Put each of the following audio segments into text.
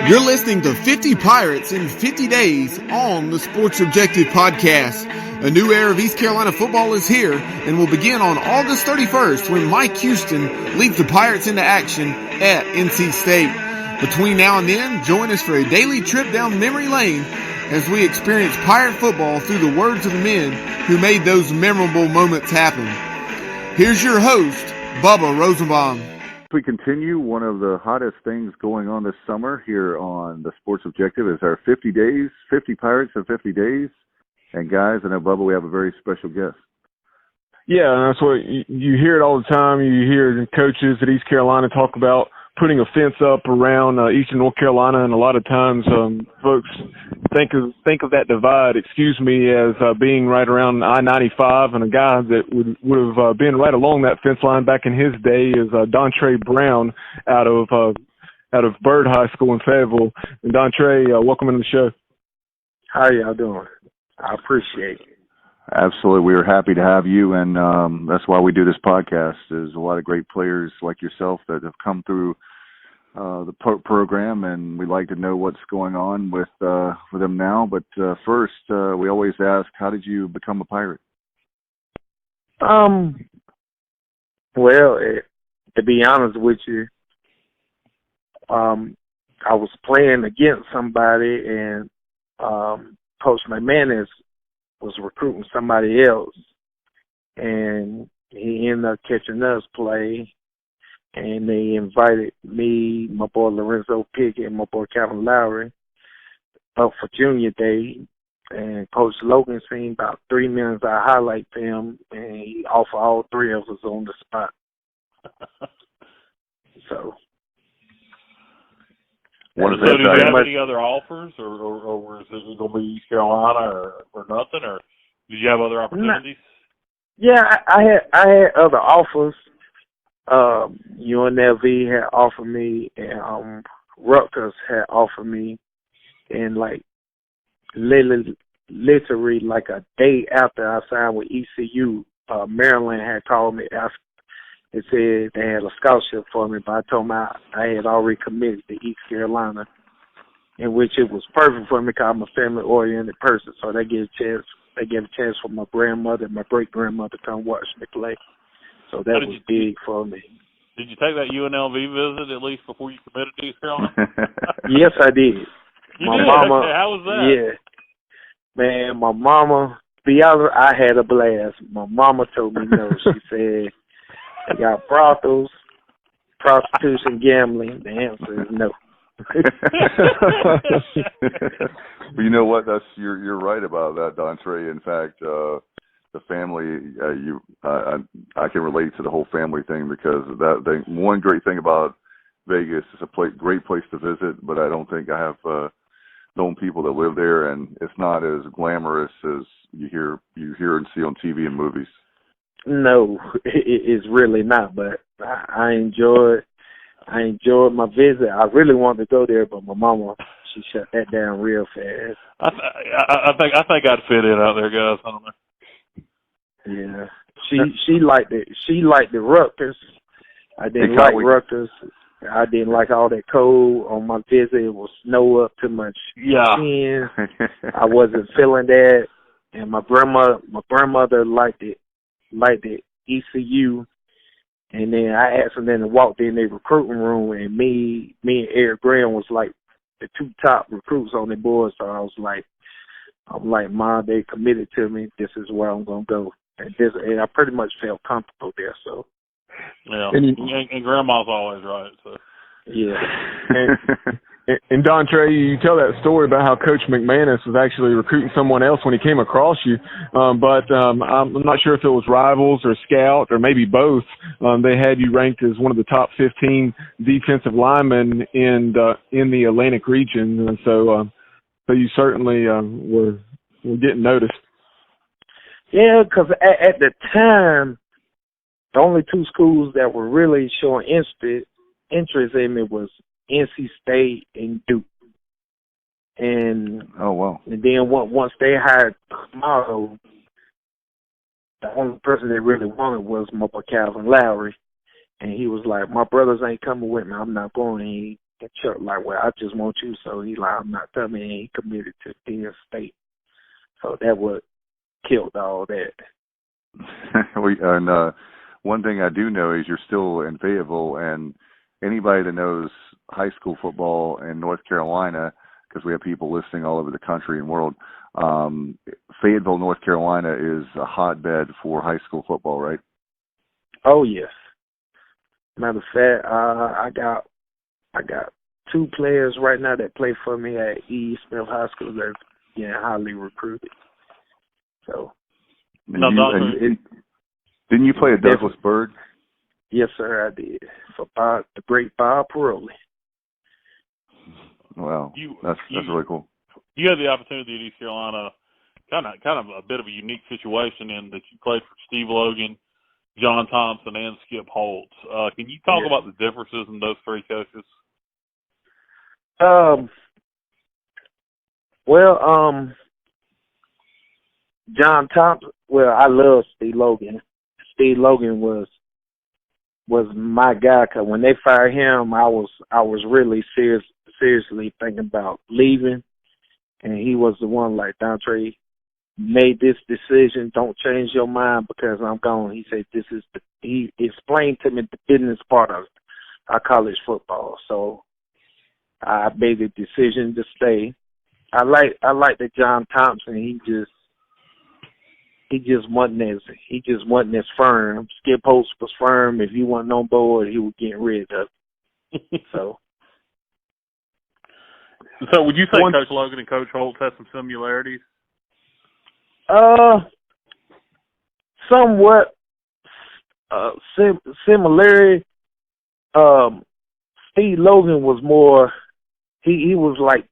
You're listening to 50 Pirates in 50 Days on the Sports Objective Podcast. A new era of East Carolina football is here and will begin on August 31st when Mike Houston leads the Pirates into action at NC State. Between now and then, join us for a daily trip down memory lane as we experience Pirate football through the words of the men who made those memorable moments happen. Here's your host, Bubba Rosenbaum. We continue. One of the hottest things going on this summer here on the Sports Objective is our 50 days, 50 Pirates in 50 days. And guys, I know, Bubba, we have a very special guest. Yeah, that's what you hear it all the time. You hear coaches at East Carolina talk about putting a fence up around Eastern North Carolina, and a lot of times folks think of that divide, as being right around I-95, and a guy that would have been right along that fence line back in his day is Dontre Brown out of Byrd High School in Fayetteville. And Dontre, welcome into the show. How y'all doing? I appreciate it. Absolutely. We are happy to have you, and that's why we do this podcast. There's a lot of great players like yourself that have come through the program, and we'd like to know what's going on with them now. But first, we always ask, how did you become a Pirate? Well, to be honest with you, I was playing against somebody, and Coach McManus was recruiting somebody else, and he ended up catching us play, and they invited me, my boy Lorenzo Pickett, and my boy Calvin Lowry up for junior day, and Coach Logan seen about 3 minutes of highlight film, and he offered all three of us on the spot. So. So did you have any other offers, or was it going to be East Carolina or nothing, or did you have other opportunities? Yeah, I had other offers. UNLV had offered me, and Rutgers had offered me, and literally like a day after I signed with ECU, Maryland had called me after. It said they had a scholarship for me, but I told them I had already committed to East Carolina, in which it was perfect for me because I'm a family-oriented person. So they gave a chance for my grandmother and my great-grandmother to come watch me play. So that was big for me. Did you take that UNLV visit at least before you committed to East Carolina? Yes, I did. You did? Mama, how was that? Yeah. Man, my mama, to be honest, I had a blast. My mama told me no. She said, they got brothels, prostitution, gambling. The answer is no. Well, you know what? You're right about that, Dontre. In fact, the family, I can relate to the whole family thing because one great thing about Vegas is a great place to visit, but I don't think I have known people that live there, and it's not as glamorous as you hear and see on TV and movies. No, it's really not. But I enjoyed my visit. I really wanted to go there, but my mama, she shut that down real fast. I think I'd fit in out there, guys. I don't know. Yeah, she liked it. She liked the Rutgers. I didn't like Rutgers. I didn't like all that cold on my visit. It was snow up too much. Yeah. I wasn't feeling that, and my grandmother liked it. ECU, and then I asked them then to walk in their recruiting room, and me and Eric Graham was like the two top recruits on the board. So I'm like, Mom, they committed to me. This is where I'm gonna go, and I pretty much felt comfortable there. So yeah, and Grandma's always right. So yeah. And Dontre, you tell that story about how Coach McManus was actually recruiting someone else when he came across you, but I'm not sure if it was Rivals or Scout or maybe both. They had you ranked as one of the top 15 defensive linemen in the Atlantic region, and so you certainly were getting noticed. Yeah, because at the time, the only two schools that were really showing interest in me was NC State and Duke. And oh wow! And then once they hired Camaro, the only person they really wanted was my boy Calvin Lowry. And he was like, my brothers ain't coming with me. I'm not going. And he Chuck like, well, I just want you. So he like, I'm not coming. And he committed to Penn State. So that what killed all that. And one thing I do know is you're still in Fayetteville, and anybody that knows high school football in North Carolina, because we have people listening all over the country and world, Fayetteville, North Carolina is a hotbed for high school football, right? Oh, yes. Matter of fact, I got 2 players right now that play for me at E. Smith High School that's getting highly recruited. So, didn't you play at Douglasburg? Yes, sir, I did. For the great Bob Piroli. Wow, that's really cool. You had the opportunity at East Carolina, kind of a bit of a unique situation in that you played for Steve Logan, John Thompson, and Skip Holtz. Can you talk about the differences in those 3 coaches? John Thompson. Well, I love Steve Logan. Steve Logan was my guy, because when they fired him, I was really seriously thinking about leaving, and he was the one like, Dontre, made this decision. Don't change your mind because I'm gone. He said he explained to me the business part of our college football. So I made the decision to stay. I like that John Thompson. He just wasn't as firm. Skip Holtz was firm. If he wasn't on board, he was getting rid of it. So would you say Coach Logan and Coach Holtz have some similarities? Somewhat similarity. Steve Logan was more. He was like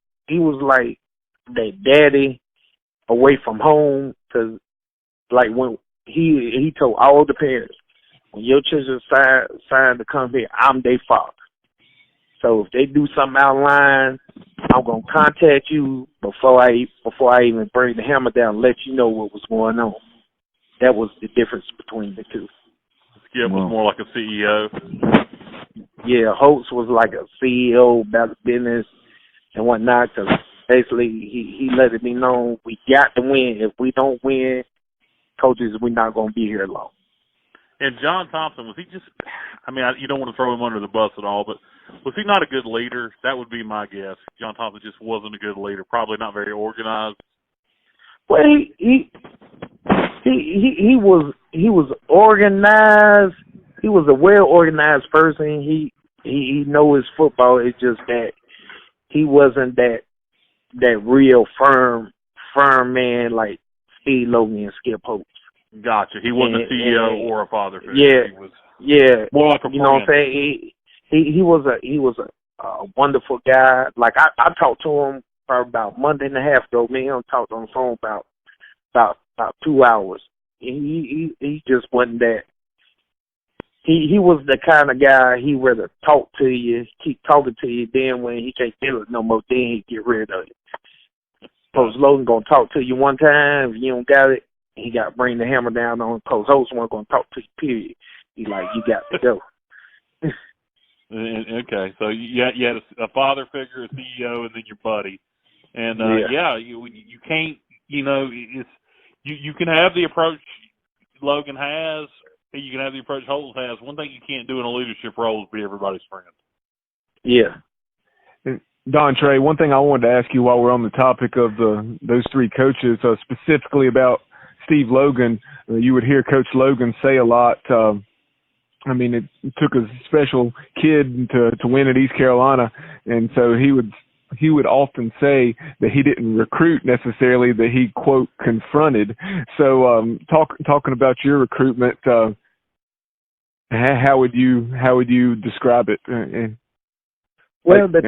that daddy away from home, because like when he told all the parents, when your children sign to come here, I'm their father. So if they do something out of line, I'm gonna contact you before I even bring the hammer down, and let you know what was going on. That was the difference between the 2. Skip was more like a CEO. Yeah, Holtz was like a CEO about the business and whatnot, because basically he let it be known we got to win. If we don't win, coaches, we're not going to be here long. And John Thompson, was he just, you don't want to throw him under the bus at all, but was he not a good leader? That would be my guess. John Thompson just wasn't a good leader, probably not very organized. Well, he was organized. He was a well-organized person. He know his football. It's just that he wasn't that real firm man like Steve Logan and Skip Holtz. Gotcha. He wasn't a CEO or a father figure. Yeah, he was more like a friend. You know what I'm saying? He was a wonderful guy. Like I talked to him probably about a month and a half ago. Me and him talked on the phone about 2 hours. He just wasn't that. He was the kind of guy, he rather talk to you, keep talking to you, then when he can't feel it no more, then he get rid of it. Coach Logan gonna talk to you one time, if you don't got it, he got to bring the hammer down on Coach Holtz. Wasn't gonna talk to you, period. He like, you got to go. Okay, so you had a father figure, a CEO, and then your buddy, and you can't, it's you can have the approach Logan has. You can have the approach Holtz has. One thing you can't do in a leadership role is be everybody's friend. Yeah. Dontre, one thing I wanted to ask you while we're on the topic of those 3 coaches, specifically about Steve Logan, you would hear Coach Logan say a lot. It took a special kid to win at East Carolina, and so he would often say that he didn't recruit necessarily, that he, quote, confronted. So talking about your recruitment, how would you describe it? Well, the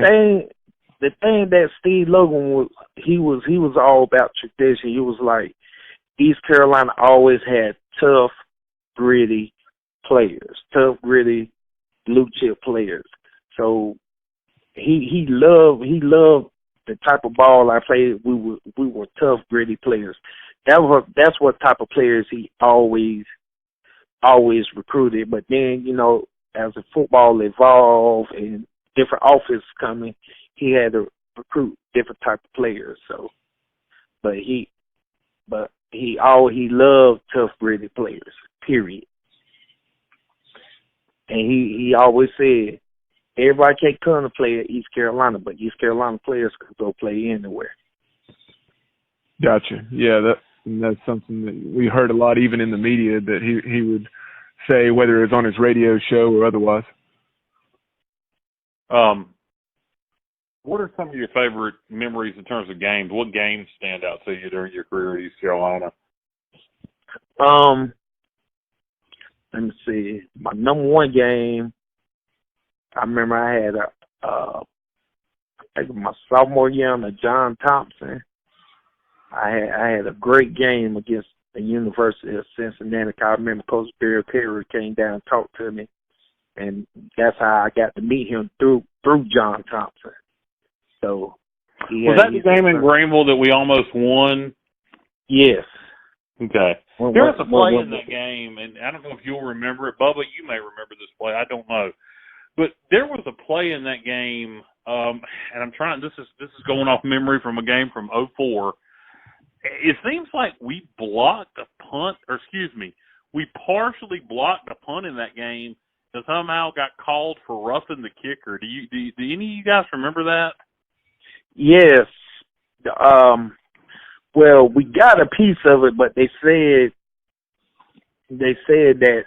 thing that Steve Logan was all about tradition. He was like, East Carolina always had tough, gritty players, tough, gritty, blue chip players. So he loved the type of ball I played. We were tough, gritty players. that's what type of players he always recruited. But then, as the football evolved and different offenses coming, he had to recruit different type of players. So, but he loved tough, gritty players. Period. And he always said, everybody can't come to play at East Carolina, but East Carolina players could go play anywhere. Gotcha. Yeah, that's something that we heard a lot, even in the media, that he would say, whether it's on his radio show or otherwise. What are some of your favorite memories in terms of games? What games stand out to you during your career at East Carolina? Let me see. My number one game, I remember I had I think my sophomore year under John Thompson. I had a great game against the University of Cincinnati. I remember Coach Barry Perry came down and talked to me, and that's how I got to meet him through John Thompson. So was that the game in Greenville that we almost won? Yes. Okay. There was a play in that game, and I don't know if you'll remember it. Bubba, you may remember this play. I don't know. But there was a play in that game, and I'm trying. This is going off memory from a game from 2004. It seems like we blocked a punt, we partially blocked a punt in that game and somehow got called for roughing the kicker. Do any of you guys remember that? Yes. Well, we got a piece of it, but they said that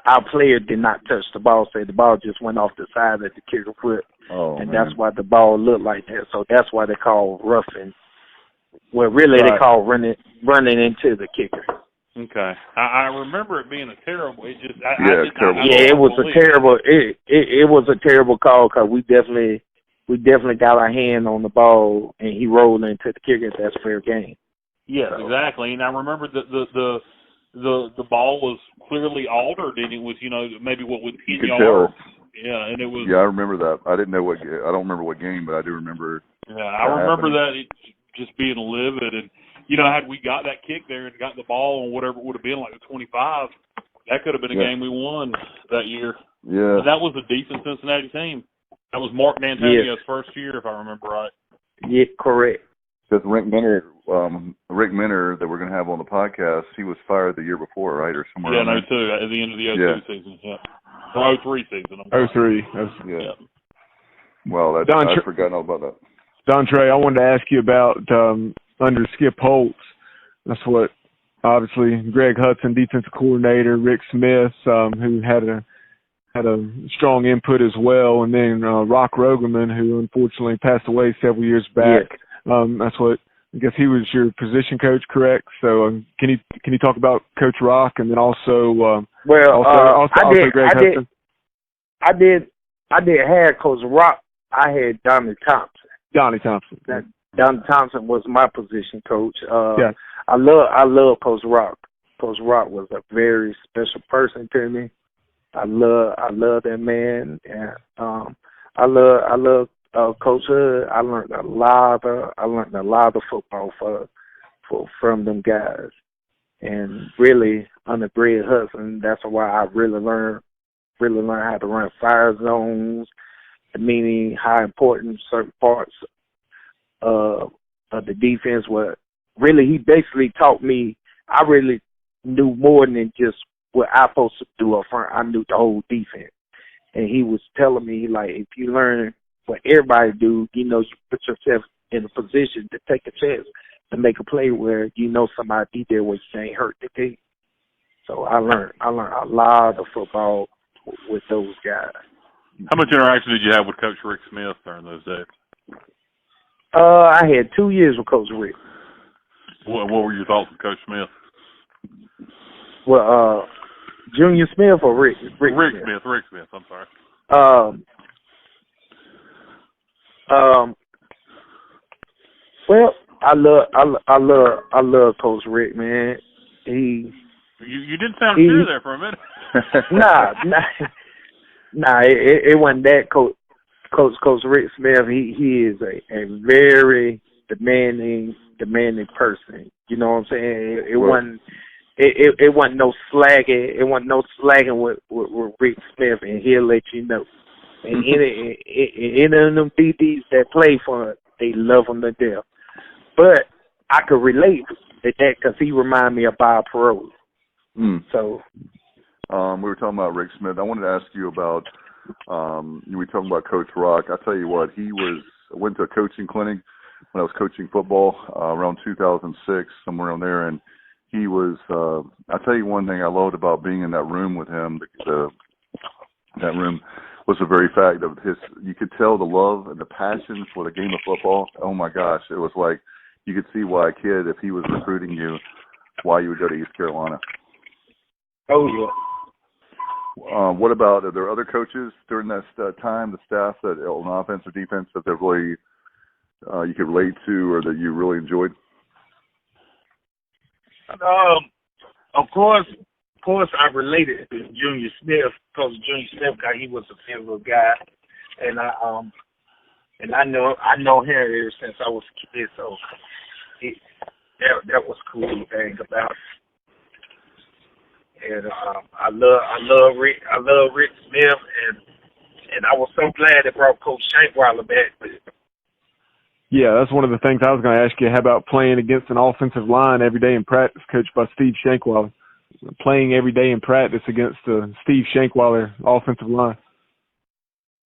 our player did not touch the ball. Said the ball just went off the side of the kicker foot, that's why the ball looked like that. So that's why they call roughing. Well, really, They call running into the kicker. Okay, I remember it being a terrible. It just terrible. It was a terrible. It was a terrible call because we definitely got our hand on the ball and he rolled into the kicker. That's fair game. Yes, exactly. And I remember the ball was clearly altered, and it was maybe what would hit yards. Yeah, and it was. Yeah, I remember that. I don't remember what game, but I do remember. Yeah, I remember that. It just being livid, and had we got that kick there and got the ball on whatever it would have been, like the 25, that could have been a game we won that year. Yeah, and that was a decent Cincinnati team. That was Mark D'Antonio's first year, if I remember right. Yeah, correct. Because Rick Minner that we're going to have on the podcast, he was fired the year before, right, or somewhere. Yeah, at the end of the 02 season. Yeah, or 03 season. 03. Yeah. Well, I'd forgotten all about that. Dontre, I wanted to ask you about under Skip Holtz. That's what, obviously, Greg Hudson, defensive coordinator, Rick Smith, who had a strong input as well, and then Rock Rogerman, who unfortunately passed away several years back. Yeah. That's what, I guess he was your position coach, correct? So can you talk about Coach Rock, and then also Greg Hudson? I did have Coach Rock. I had Donnie Thompson. Donnie Thompson. Donnie Thompson was my position coach. I love Coach Rock. Coach Rock was a very special person to me. I love that man, and I love Coach Hood. I learned a lot of football from them guys, and really under Greg Hudson, that's why I really learned how to run fire zones, meaning how important certain parts of the defense were. Really, he basically taught me. I really knew more than just what I supposed to do up front. I knew the whole defense, and he was telling me, like, if you learn what everybody do, you put yourself in a position to take a chance to make a play where somebody be there where you ain't hurt the team. So I learned a lot of football with those guys. How much interaction did you have with Coach Rick Smith during those days? I had 2 years with Coach Rick. What were your thoughts with Coach Smith? Well, Junior Smith or Rick? Rick Smith. I'm sorry. Well, I love Coach Rick, man. You didn't sound sure there for a minute. Nah. It wasn't that Coach Rick Smith. He is a very demanding demanding person. You know what I'm saying? It wasn't. It wasn't no slagging. It wasn't no slagging with Rick Smith, and he'll let you know. And any of them DBs that play for him, they love him to death. But I could relate to that because he reminded me of Bob Perot. So, we were talking about Rick Smith. I wanted to ask you about. We were talking about Coach Rock. I tell you what, I went to a coaching clinic when I was coaching football around 2006, somewhere around there, and he was. I tell you one thing I loved about being in that room with him. That room was the very fact of his. You could tell the love and the passion for the game of football. Oh my gosh, it was like you could see why a kid, if he was recruiting you, why you would go to East Carolina. Oh yeah. What about, are there other coaches during that time, the staff that on offense or defense that they really you could relate to or that you really enjoyed? Of course, I related to Junior Smith because Junior Smith guy, he was a physical guy, and I know him ever since I was a kid, so that was cool thing about it. And I love Rick Smith, and I was so glad they brought Coach Shankweiler back. Yeah, that's one of the things I was going to ask you. How about playing against an offensive line every day in practice, coached by Steve Shankweiler? Playing every day in practice against Steve Shankweiler offensive line.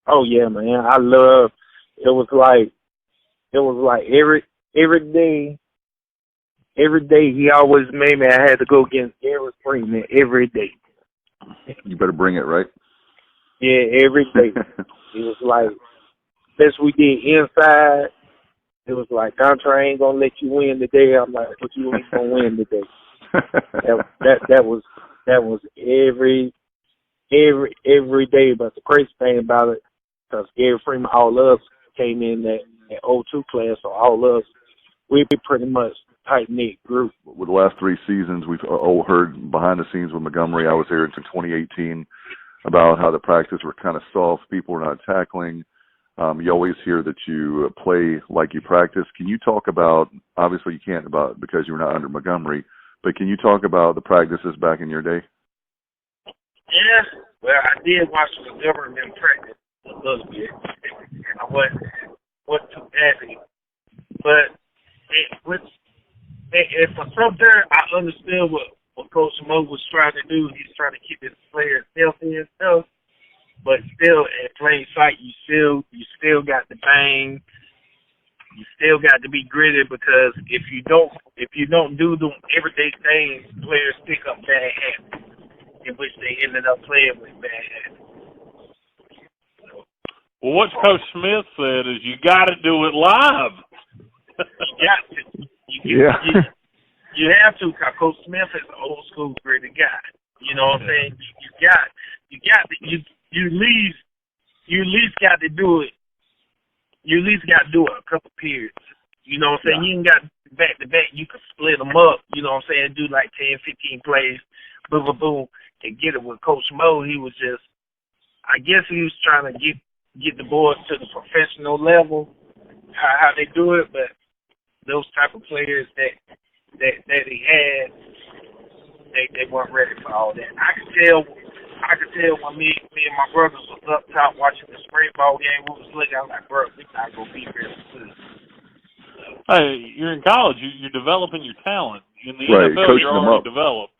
Oh yeah, man. I love. It was like every day. Every day he always made me. I had to go against Eric Freeman every day. You better bring it, right? Yeah, every day. It was like, best we did inside. It was like, Dontre ain't gonna let you win today. I'm like, but you ain't gonna win today. that was every day. But the crazy thing about it, because Gary Freeman, all of us came in that 02 class, so all of us, we pretty much tight-knit group. With the last 3 seasons, we've all heard behind the scenes with Montgomery. I was here until 2018 about how the practice were kind of soft. People were not tackling. You always hear that you play like you practice. Can you talk about, obviously you can't about because you're not under Montgomery, but can you talk about the practices back in your day? Yeah, well, I did watch Montgomery in practice a little bit, and I wasn't too happy. But for some time, I understood what Coach Mo was trying to do. He's trying to keep his players healthy and stuff. But still, at plain sight, you still got to bang. You still got to be gritty because if you don't do the everyday things, players pick up bad habits, in which they ended up playing with bad habits. Well, what Coach Smith said is you got to do it live. You got to. You have to, because Coach Smith is an old school gritty guy. You know what I'm saying? You at least got to do it. You at least got to do it a couple periods. You know what I'm saying? You ain't got back to back. You can split them up. You know what I'm saying? Do like 10, 15 plays, boom, boom, boom, and get it. With Coach Mo, he was just, I guess he was trying to get the boys to the professional level, how they do it, but those type of players that he had, they weren't ready for all that. I could tell when me and my brothers was up top watching the spring ball game, we was looking, I was like, bro, we not gonna be very good. Hey, you're in college, you're developing your talent. In the right. NFL, Coaching you're already developed.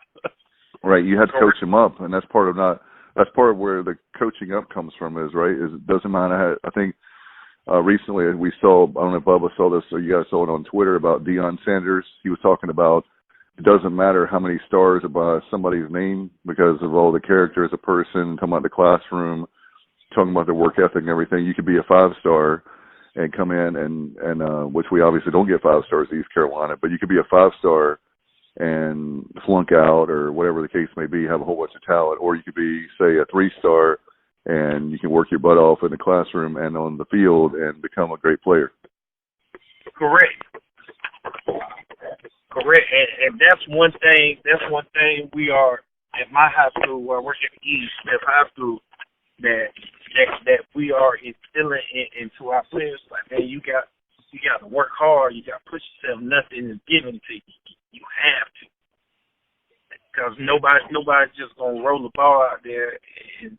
Right, you have to coach them up, and that's part of where the coaching up comes from. Is it doesn't matter. I think. Recently, we saw, I don't know if Bubba saw this, or you guys saw it on Twitter about Deion Sanders. He was talking about it doesn't matter how many stars are by somebody's name because of all the character as a person, talking about the classroom, talking about the work ethic and everything. You could be a 5-star and come in and which we obviously don't get 5 stars at East Carolina, but you could be a 5-star and flunk out or whatever the case may be, have a whole bunch of talent, or you could be, say, a 3-star and you can work your butt off in the classroom and on the field and become a great player. Correct. And that's one thing we are at my high school where I work at East Smith High School that we are instilling into our players. Like, man, you You got to work hard. You got to push yourself. Nothing is given to you. You have to, because nobody's just gonna roll the ball out there and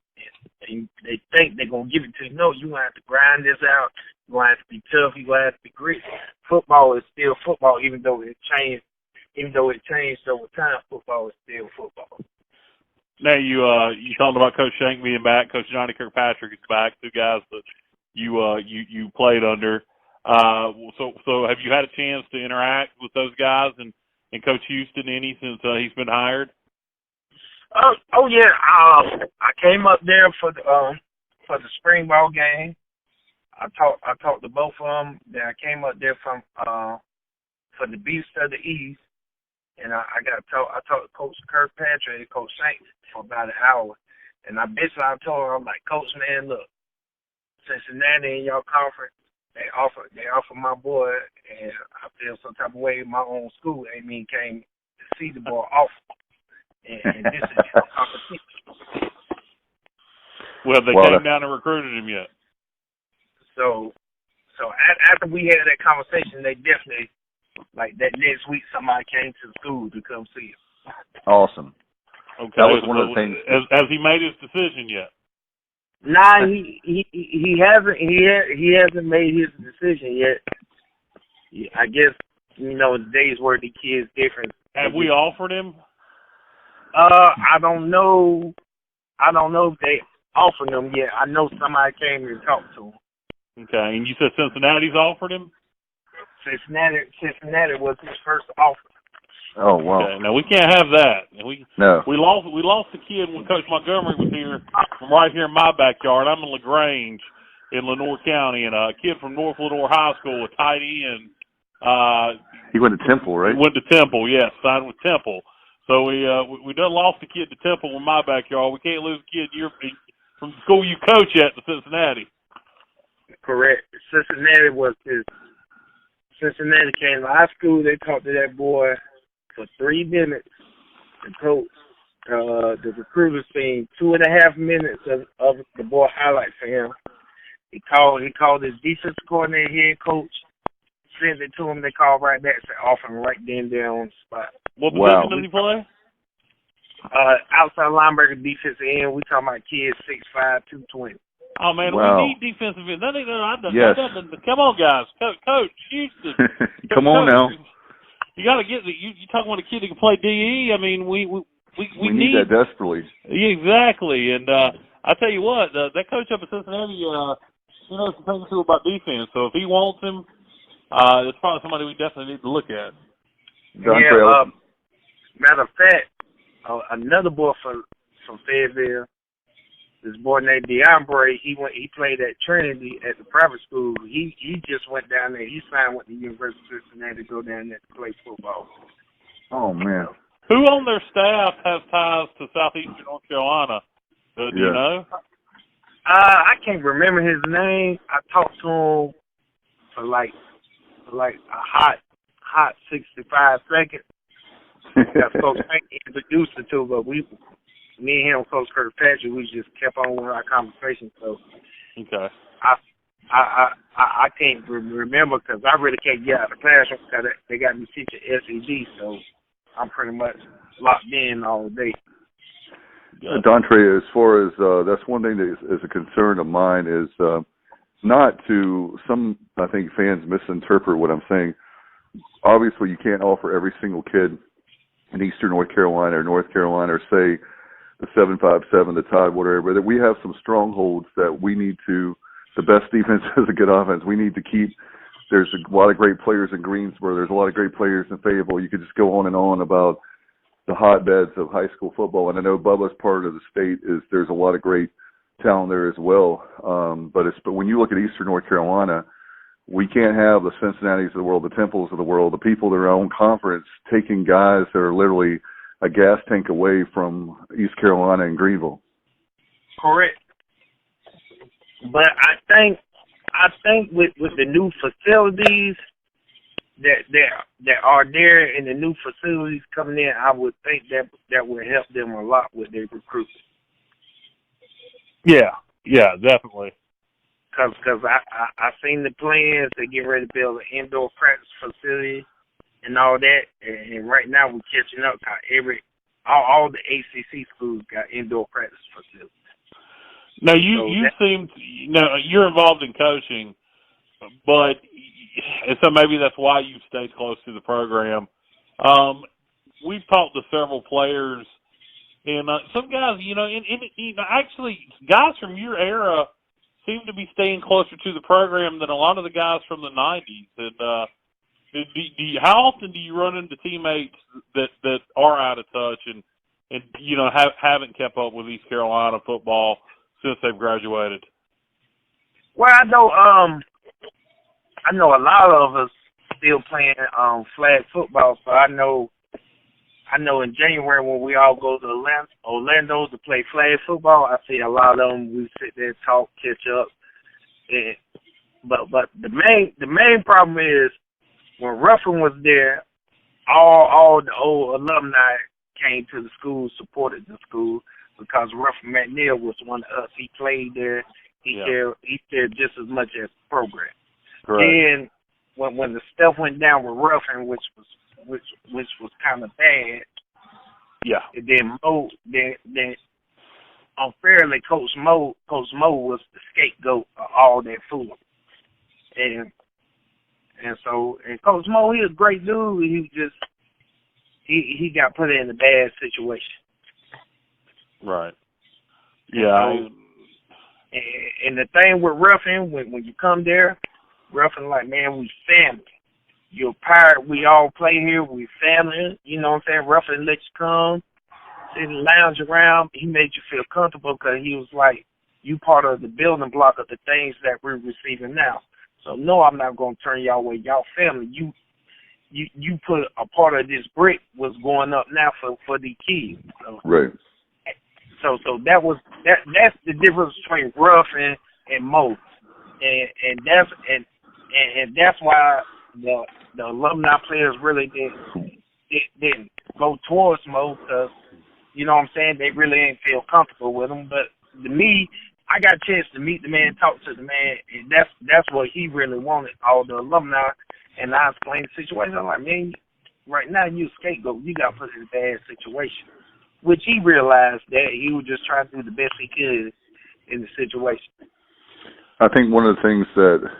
they think they're gonna give it to you. No, you gonna have to grind this out. You gonna have to be tough. You gonna have to be gritty. Football is still football, even though it changed. Even though it changed over time, football is still football. Now you talked about Coach Shank being back. Coach Johnny Kirkpatrick is back. Two guys that you played under. So have you had a chance to interact with those guys and Coach Houston any since he's been hired? Oh yeah. I came up there for the spring ball game. I talked to both of them. Then I came up there for the Beast of the East, and I talked to Coach Kirkpatrick and Coach Shank for about an hour. And I told her, I'm like, Coach, man, look, Cincinnati in your conference, they offer my boy, and I feel some type of way in my own school. I mean, came to see the boy offer, and this is your competition. Well, they came down and recruited him yet. So after we had that conversation, they definitely, like that next week, somebody came to the school to come see him. Awesome. Okay. That was one of the things. Has he made his decision yet? Nah, he hasn't made his decision yet. I guess, the days where the kids different. Have we offered him? I don't know if they offered him yet. I know somebody came and talked to him. Okay, and you said Cincinnati's offered him? Cincinnati was his first offer. Oh wow! Okay, now we can't have that. We lost the kid when Coach Montgomery was here from right here in my backyard. I'm in LaGrange in Lenoir County, and a kid from North Lenoir High School, a tight end. He went to Temple, right? He went to Temple, yes, signed with Temple. So we done lost the kid to Temple in my backyard. We can't lose a kid from the school you coach at to Cincinnati. Correct. Cincinnati came to high school. They talked to that boy for 3 minutes. The coach, the recruiter, seen 2.5 minutes of the boy highlights for him. He called his defense coordinator, head coach, sent it to him. They called right back, said offer him right then there on the spot. What position does he play? Outside linebacker, defensive end. We talking about kids 6'5", 220. Oh man, wow. We need defensive end. Yes. Come on, guys, Coach Houston. Come on now. You got to get you talking about a kid that can play DE. I mean, we need that desperately. Exactly, and I tell you what, that coach up at Cincinnati, he knows some things too about defense. So if he wants him, it's probably somebody we definitely need to look at. Yeah. Matter of fact, another boy from Fayetteville, this boy named DeAndre, he played at Trinity at the private school. He just went down there. He signed with the University of Cincinnati to go down there to play football. Oh man. Who on their staff has ties to southeastern North Carolina? Do you know? I can't remember his name. I talked to him for like a hot 65 seconds. That's Coach Frank introduced it to, but me and him, Coach Kirkpatrick, we just kept on with our conversation. So, okay. I can't remember because I really can't get out of the classroom because they got me teaching SED, so I'm pretty much locked in all day. Dontre, as far as that's one thing that is a concern of mine is not to some, I think fans misinterpret what I'm saying. Obviously, you can't offer every single kid in Eastern North Carolina or North Carolina or say the 757, the Tide, whatever, that we have some strongholds that we need to, the best defense is a good offense. We need to keep, there's a lot of great players in Greensboro. There's a lot of great players in Fayetteville. You could just go on and on about the hotbeds of high school football. And I know Bubba's part of the state there's a lot of great talent there as well. But when you look at Eastern North Carolina, we can't have the Cincinnatis of the world, the Temples of the world, the people in their own conference taking guys that are literally a gas tank away from East Carolina and Greenville. Correct. But I think with the new facilities that are there and the new facilities coming in, I would think that would help them a lot with their recruitment. Yeah, definitely. Because I seen the plans. They get ready to build an indoor practice facility and all that. And right now we're catching up. All the ACC schools got indoor practice facilities. Now you're involved in coaching, but and so maybe that's why you've stayed close to the program. We've talked to several players, and some guys, actually guys from your era seem to be staying closer to the program than a lot of the guys from the 90s. And how often do you run into teammates that are out of touch and haven't kept up with East Carolina football since they've graduated? Well, I know a lot of us still playing flag football. So I know in January when we all go to Orlando to play flag football, I see a lot of them. We sit there, talk, catch up. But the main problem is when Ruffin was there, all the old alumni came to the school, supported the school, because Ruffin McNeil was one of us. He played there. He cared just as much as the program. Correct. And when the stuff went down with Ruffin, which was kind of bad. Yeah. And then unfairly, Coach Mo was the scapegoat of all that fool. And Coach Mo, he was a great dude. He got put in a bad situation. Right. Yeah. And the thing with Ruffin, when you come there, Ruffin like, man, we family. You're a pirate. We all play here. We family. You know what I'm saying? Ruffin let you come, sit and lounge around. He made you feel comfortable because he was like, you part of the building block of the things that we're receiving now. So, no, I'm not going to turn y'all away. Y'all family. You put a part of this brick was going up now for the kids. So, right. So that's the difference between Ruffin and Mo. And that's why the alumni players really didn't go towards Mo, because, you know what I'm saying, they really didn't feel comfortable with him. But to me, I got a chance to meet the man, talk to the man, and that's what he really wanted, all the alumni. And I explained the situation. I'm like, man, right now you a scapegoat. You got put in a bad situation, which he realized that he was just trying to do the best he could in the situation. I think one of the things that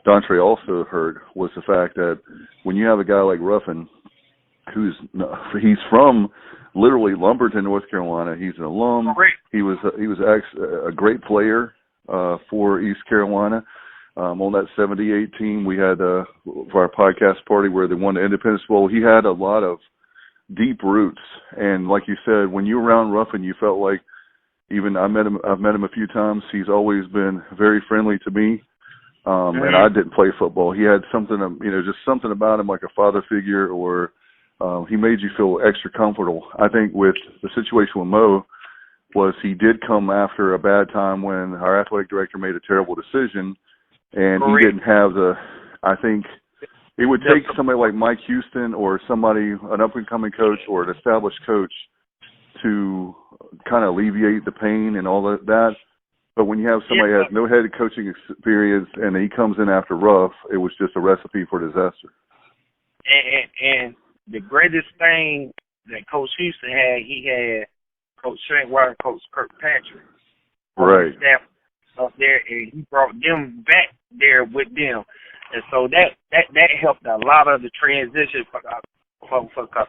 Dontre also heard was the fact that when you have a guy like Ruffin, he's from literally Lumberton, North Carolina. He's an alum. Great. He was a great player for East Carolina. On that 78 team, we had for our podcast party where they won the Independence Bowl. He had a lot of deep roots, and like you said, when you're around Ruffin, you felt like, even I've met him a few times. He's always been very friendly to me. And I didn't play football. He had something, just something about him, like a father figure, or he made you feel extra comfortable. I think with the situation with Mo was he did come after a bad time when our athletic director made a terrible decision, and he didn't have I think it would take somebody like Mike Houston or somebody, an up-and-coming coach or an established coach, to kind of alleviate the pain and all of that. But when you have somebody who has no head coaching experience and he comes in after Ruff, it was just a recipe for disaster. And the greatest thing that Coach Houston had, he had Coach Shank White and Coach Kirkpatrick. Right. Staff up there, and he brought them back there with them. And so that helped a lot of the transition for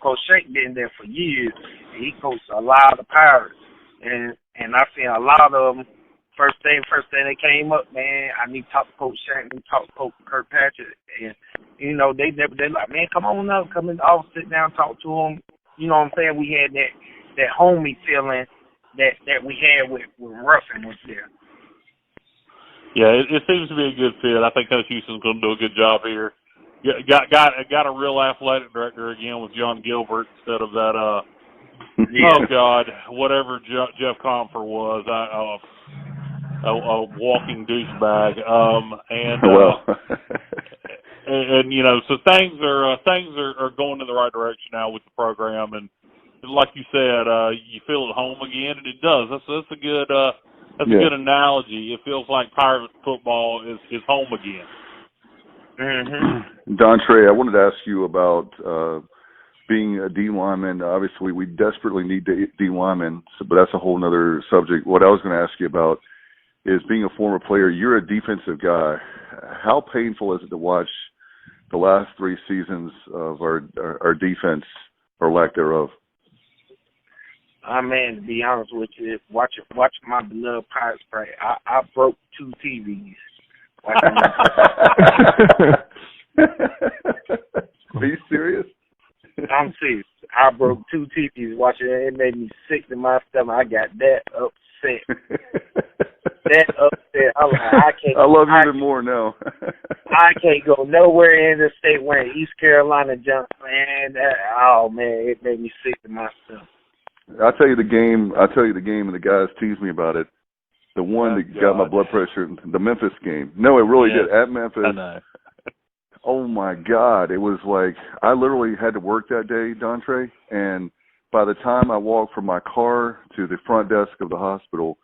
Coach Shank been there for years, and he coached a lot of Pirates. And I've seen a lot of them. First thing they came up, man, I need to talk to Coach Shank, I need to talk to Coach Kirkpatrick. And, they're like, man, come on up, come in the office, sit down, talk to him. You know what I'm saying? We had that homey feeling that we had with Ruffin was there. Yeah, it seems to be a good fit. I think Coach Houston's going to do a good job here. Got a real athletic director again with John Gilbert instead of that, oh, God, whatever Jeff Comfer was. A walking douchebag, so things are going in the right direction now with the program, and like you said, you feel at home again, and it does. That's a That's a good analogy. It feels like Pirate football is home again. Mm-hmm. Dontre, I wanted to ask you about being a D lineman. Obviously, we desperately need D linemen, but that's a whole other subject. What I was going to ask you about is being a former player. You're a defensive guy. How painful is it to watch the last 3 seasons of our defense, or lack thereof? Man, to be honest with you, watch my beloved Pirates play. I broke 2 TVs. Are you serious? I'm serious. I broke 2 TVs watching it. It made me sick to my stomach. I got that upset. I'm like, I can't. I love you even more now. I can't go nowhere in the state when East Carolina jumps, man. It made me sick to my stomach. I'll tell you the game, and the guys tease me about it. The one that got my blood pressure, the Memphis game. No, it really did. At Memphis. I know. Oh, my God. It was like I literally had to work that day, Dontre, and by the time I walked from my car to the front desk of the hospital,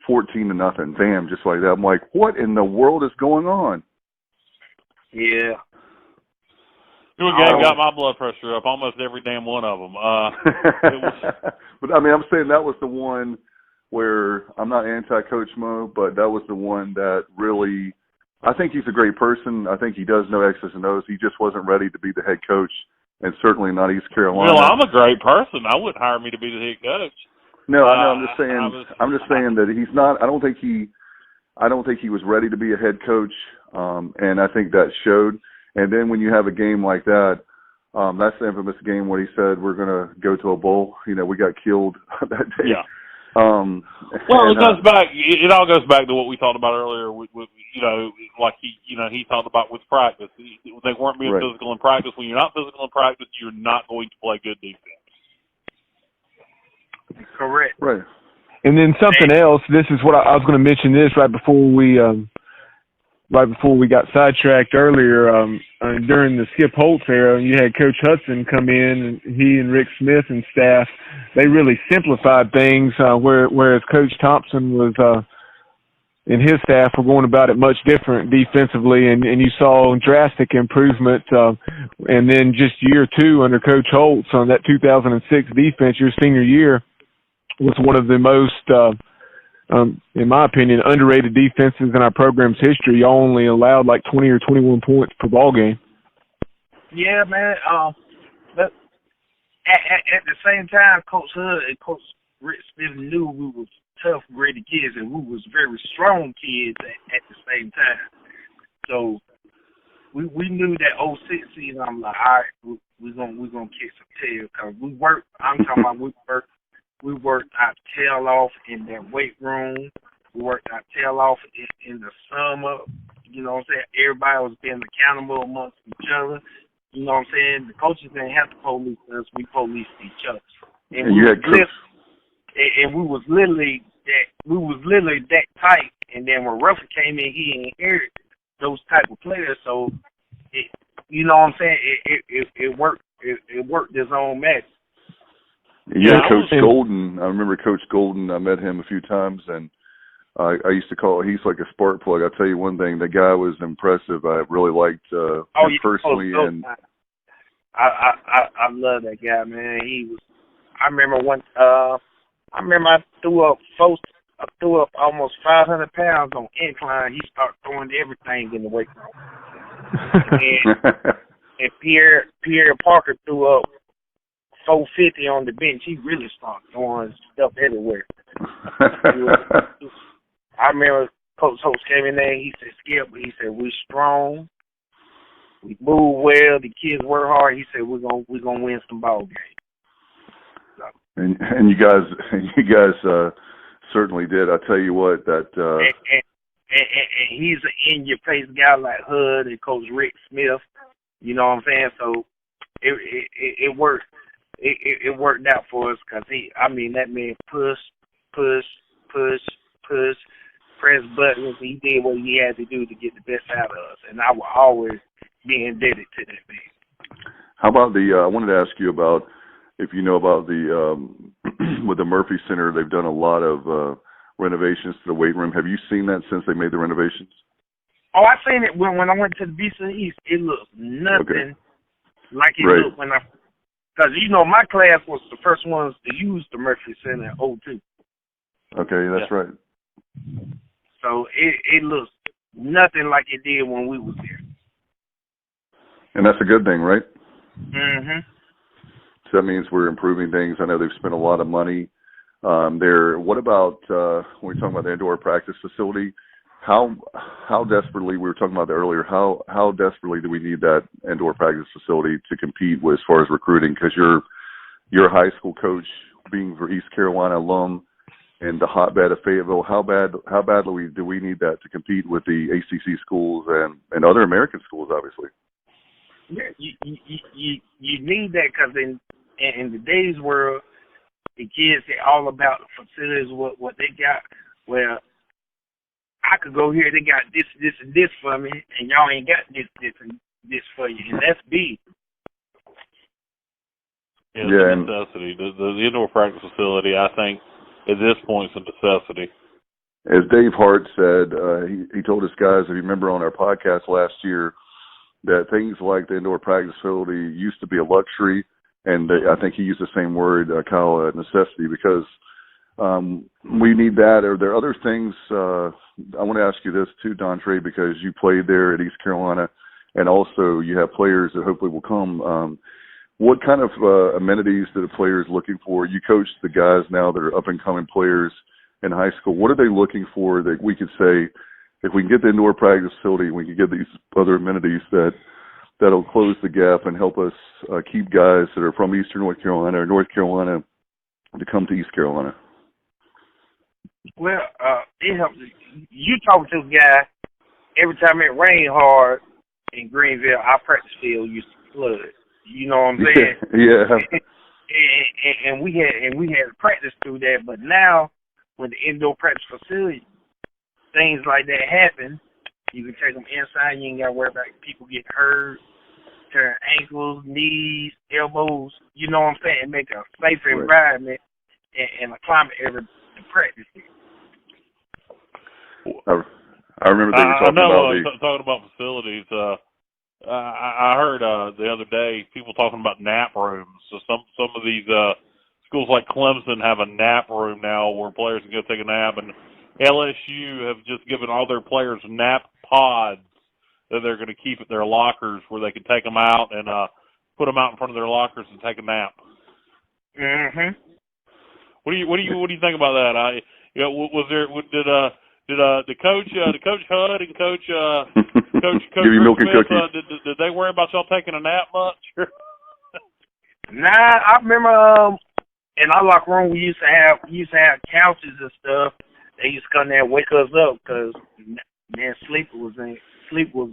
14-0, bam, just like that. I'm like, what in the world is going on? Yeah. Your game got my blood pressure up, almost every damn one of them. But, I mean, I'm saying that was the one where I'm not anti-Coach Mo, but that was the one that really – I think he's a great person. I think he does know X's and O's. He just wasn't ready to be the head coach, and certainly not East Carolina. Well, I'm a great person. I wouldn't hire me to be the head coach. No, I know. I'm just saying that he's not – I don't think he was ready to be a head coach, and I think that showed. And then when you have a game like that, that's the infamous game where he said we're going to go to a bowl. You know, we got killed that day. Yeah. Well, it goes back. It all goes back to what we talked about earlier. With like he talked about with practice. They weren't being physical in practice. When you're not physical in practice, you're not going to play good defense. Correct. Right. And then something else. This is what I was going to mention. This right before we got sidetracked earlier, during the Skip Holtz era, you had Coach Hudson come in, and he and Rick Smith and staff, they really simplified things, whereas Coach Thompson was, and his staff were going about it much different defensively, and you saw drastic improvement. And then just year 2 under Coach Holtz on that 2006 defense, your senior year, was one of the most, in my opinion, underrated defenses in our program's history. Y'all only allowed like 20 or 21 points per ball game. Yeah, man. But at the same time, Coach Hood and Coach Rick Smith knew we was tough, gritty kids, and we was very strong kids at the same time. So we knew that 06 season. I'm like, all right, we're gonna kick some tail because we worked. I'm talking about we worked our tail off in that weight room. We worked our tail off in the summer. You know what I'm saying? Everybody was being accountable amongst each other. You know what I'm saying? The coaches didn't have to police us. We policed each other. And we was literally that tight. And then when Ruffin came in, he inherited those type of players. So, you know what I'm saying? It worked. It worked his own magic. Yeah, Coach Golden. I remember Coach Golden. I met him a few times, and I used to call. He's like a spark plug. I'll tell you one thing. The guy was impressive. I really liked him personally, and I love that guy, man. He was. I remember I threw up almost 500 pounds on incline. He started throwing everything in the weight room. and Pierre Parker threw up 450 on the bench. He really started throwing stuff everywhere. I remember Coach Holtz came in there. He said, "Skip," he said, "we're strong. We move well. The kids work hard." He said, "We're gonna win some ball games." So. And you guys certainly did. I tell you what, that and he's an in-your-face guy like Hud and Coach Rick Smith. You know what I'm saying? So it worked. It worked out for us because that man push, press buttons. He did what he had to do to get the best out of us, and I will always be indebted to that man. How about I wanted to ask you about if you know about the with the Murphy Center. They've done a lot of renovations to the weight room. Have you seen that since they made the renovations? Oh, I seen it when I went to the Beast of the East. It looked nothing like it looked when because my class was the first ones to use the Murphy Center in 2002. Okay, that's right. So it looks nothing like it did when we was there. And that's a good thing, right? Mhm. So that means we're improving things. I know they've spent a lot of money there. What about when we're talking about the indoor practice facility? How desperately, we were talking about that earlier, how desperately do we need that indoor practice facility to compete with as far as recruiting? Because you're a high school coach, being for East Carolina alum and the hotbed of Fayetteville. How badly do we need that to compete with the ACC schools and other American schools, obviously? Yeah, you need that because in today's world, the kids are all about the facilities, what they got. Well, I could go here, they got this, and this for me, and y'all ain't got this, and this for you, and that's big. Yeah, it's a necessity. The indoor practice facility, I think, at this point, is a necessity. As Dave Hart said, he told us guys, if you remember on our podcast last year, that things like the indoor practice facility used to be a luxury, and I think he used the same word, Kyle, necessity, because we need that. Are there other things? I want to ask you this too, Dontre, because you played there at East Carolina, and also you have players that hopefully will come. What kind of amenities do the players looking for? You coach the guys now that are up-and-coming players in high school. What are they looking for that we could say, if we can get the indoor practice facility, we can get these other amenities that'll close the gap and help us keep guys that are from Eastern North Carolina or North Carolina to come to East Carolina? Well, it helps. You talk to a guy, every time it rained hard in Greenville, our practice field used to flood. You know what I'm saying? Yeah. and we had practice through that, but now with the indoor practice facility, things like that happen. You can take them inside. You ain't got to worry about people getting hurt, tearing ankles, knees, elbows. You know what I'm saying? Make a safer environment and a climate area to practice it. I remember they were talking about facilities. I heard the other day people talking about nap rooms. So some of these schools like Clemson have a nap room now where players can go take a nap, and LSU have just given all their players nap pods that they're going to keep at their lockers where they can take them out and put them out in front of their lockers and take a nap. Mhm. What do you think about that? Did Coach Hudd and Coach Give you milk and cookies. Did they worry about y'all taking a nap much? Nah, I remember in our locker room we used to have couches and stuff. They used to come there and wake us up because sleep was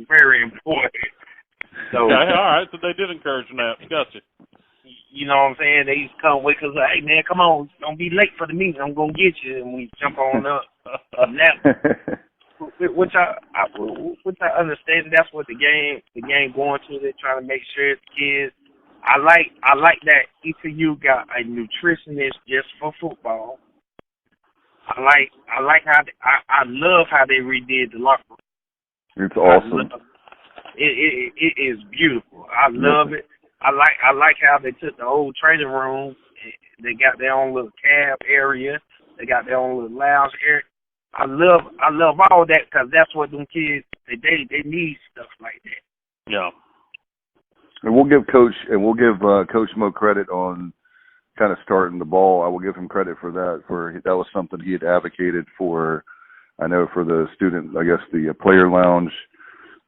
very important. So okay, all right, so they did encourage naps. Gotcha. You know what I'm saying? They used to come wake us up. Hey man, come on, don't be late for the meeting. I'm gonna get you, and we jump on up a nap. Which I understand. That's what the game going to. They're trying to make sure the kids. I like that ECU got a nutritionist just for football. I like how I love how they redid the locker room. It's awesome. It is beautiful. I love it. I like how they took the old training room. They got their own little cab area. They got their own little lounge area. I love all that because that's what them kids they need stuff like that. Yeah. And we'll give Coach Mo credit on kind of starting the ball. I will give him credit for that. That was something he had advocated for. I know for the student, I guess the player lounge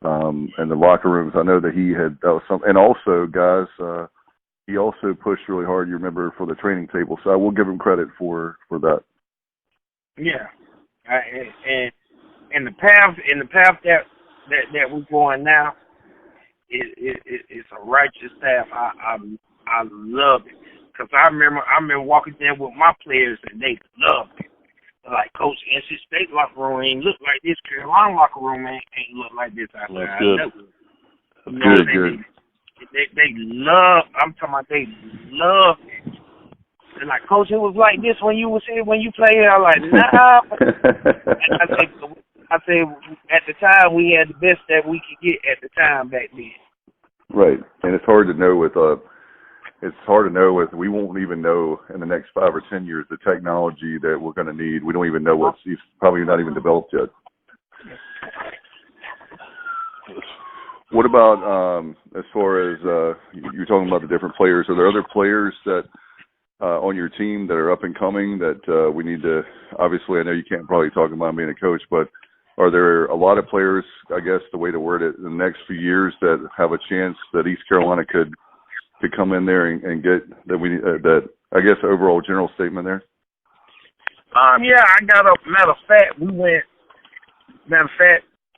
and the locker rooms. I know that that was something. And also, guys, he also pushed really hard. You remember for the training table. So I will give him credit for that. Yeah. And the path that we're going now, it's a righteous path. I love it because I remember walking there with my players and they loved it. Like Coach NC State locker room ain't look like this. Carolina locker room ain't look like this out there. That's good. You know good. They love. I'm talking about they love it. And like, Coach, it was like this when you was here, when you played here. I'm like, nah. And I said, at the time, we had the best that we could get at the time back then. Right, and it's hard to know with we won't even know in the next 5 or 10 years the technology that we're going to need. We don't even know what's probably not even developed yet. What about as far as you're talking about the different players? Are there other players that on your team that are up and coming that we need to? Obviously, I know you can't probably talk about being a coach, but are there a lot of players, I guess the way to word it, in the next few years that have a chance that East Carolina could come in there and get that we that I guess overall general statement there? Yeah, I got a matter of fact,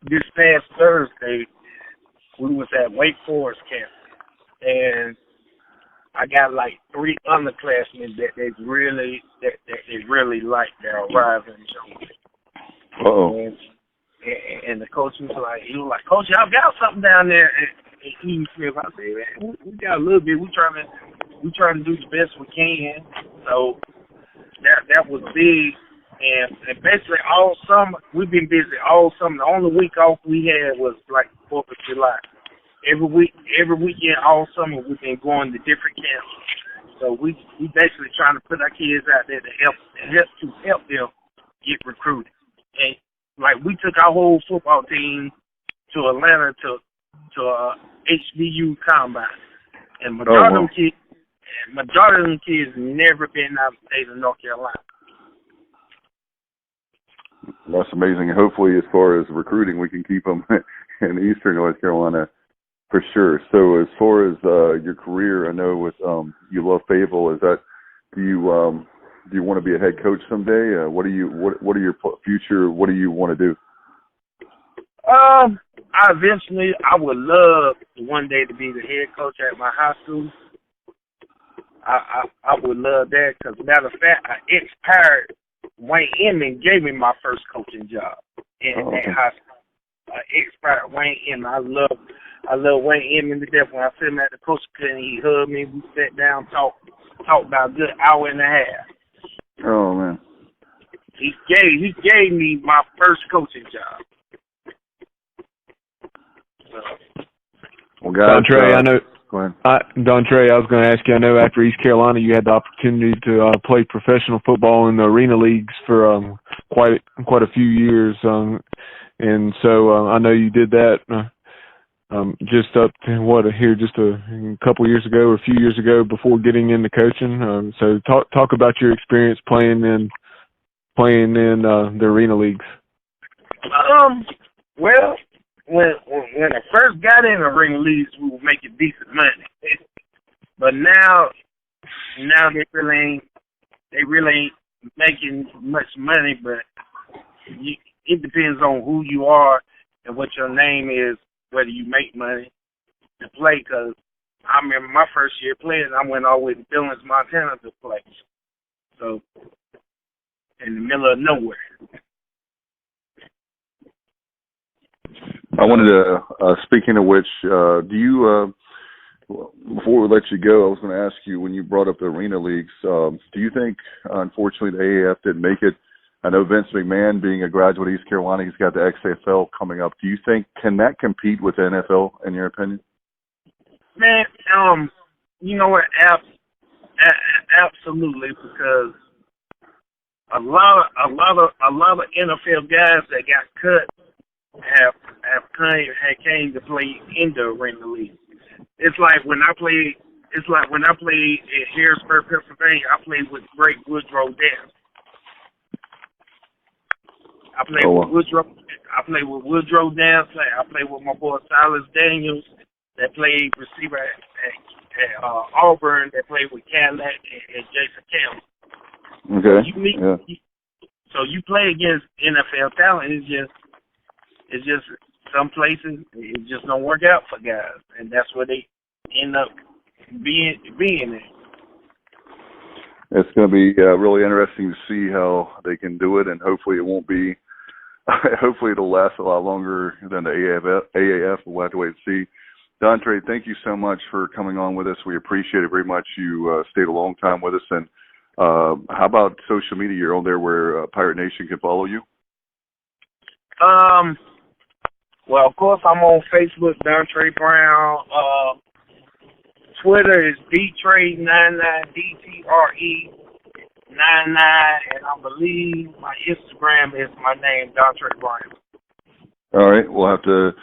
this past Thursday we was at Wake Forest camp, and I got like 3 underclassmen that they really like. They're arriving. And the coach was like, Coach, y'all got something down there at Eden Smith. I said, man, we got a little bit. We trying to do the best we can. So that was big. And basically all summer, we've been busy all summer. The only week off we had was like 4th of July. Every weekend all summer we've been going to different camps. So we basically trying to put our kids out there to help them get recruited. And like we took our whole football team to Atlanta to HBU combine, and majority of them kids never been out of the state of North Carolina. That's amazing. Hopefully, as far as recruiting, we can keep them in Eastern North Carolina for sure. So, as far as your career, I know with you love Fayetteville. Is that do you want to be a head coach someday? What are your future? What do you want to do? I would love one day to be the head coach at my high school. I would love that because, matter of fact, an ex-pirate, Wayne Inman, gave me my first coaching job at high school. Ex-pirate Wayne Inman. I love Wayne Inman to death. When I sit him at the coach clinic, he hugged me. We sat down, talked about a good hour and a half. Oh man! He gave me my first coaching job. Well, guys, Dontre, I know. Go ahead. Dontre, I was going to ask you. I know after East Carolina, you had the opportunity to play professional football in the arena leagues for quite a few years, and so I know you did that just up to just a couple years ago or a few years ago before getting into coaching. So talk about your experience playing in the arena leagues. Well, when I first got in the arena leagues, we were making decent money, but now they really ain't making much money. But it depends on who you are and what your name is, whether you make money to play. Because I remember my first year playing, I went all the way to Billings, Montana to play. So in the middle of nowhere. I wanted to, speaking of which, do you, before we let you go, I was going to ask you, when you brought up the arena leagues, do you think, unfortunately, the AAF didn't make it? I know Vince McMahon, being a graduate of East Carolina, he's got the XFL coming up. Do you think, can that compete with the NFL, in your opinion? Man, you know what, absolutely, because a lot of NFL guys that got cut came to play in the arena league. It's like when I played at Harrisburg, Pennsylvania. I played with Great Woodrow Dance. I played with Woodrow Dance. I played with my boy Silas Daniels that played receiver at Auburn. That played with Cadillac and Jason Campbell. Okay. So you play against NFL talent. It's just some places it just don't work out for guys, and that's where they end up being in. It's going to be really interesting to see how they can do it, and hopefully it won't be. Hopefully it'll last a lot longer than the AAF. We'll have to wait and see. Dontre, thank you so much for coming on with us. We appreciate it very much. You stayed a long time with us, and How about social media? You're on there where Pirate Nation can follow you? Well, of course, I'm on Facebook, Dontre Brown. Twitter is DTRE99, DTRE99, and I believe my Instagram is my name, Dontre Brown. All right, we'll have to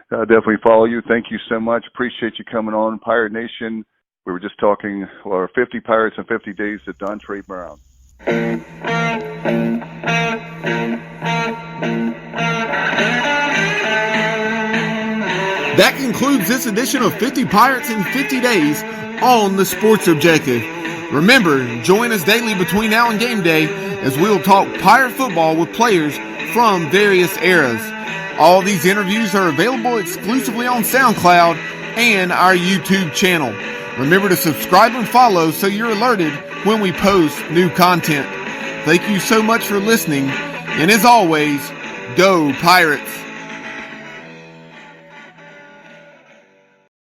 definitely follow you. Thank you so much. Appreciate you coming on. Pirate Nation, we were just talking 50 Pirates in 50 days to Dontre Brown. That concludes this edition of 50 Pirates in 50 Days on the Sports Objective. Remember, join us daily between now and game day as we'll talk Pirate football with players from various eras. All these interviews are available exclusively on SoundCloud and our YouTube channel. Remember to subscribe and follow so you're alerted when we post new content. Thank you so much for listening, and as always, go Pirates!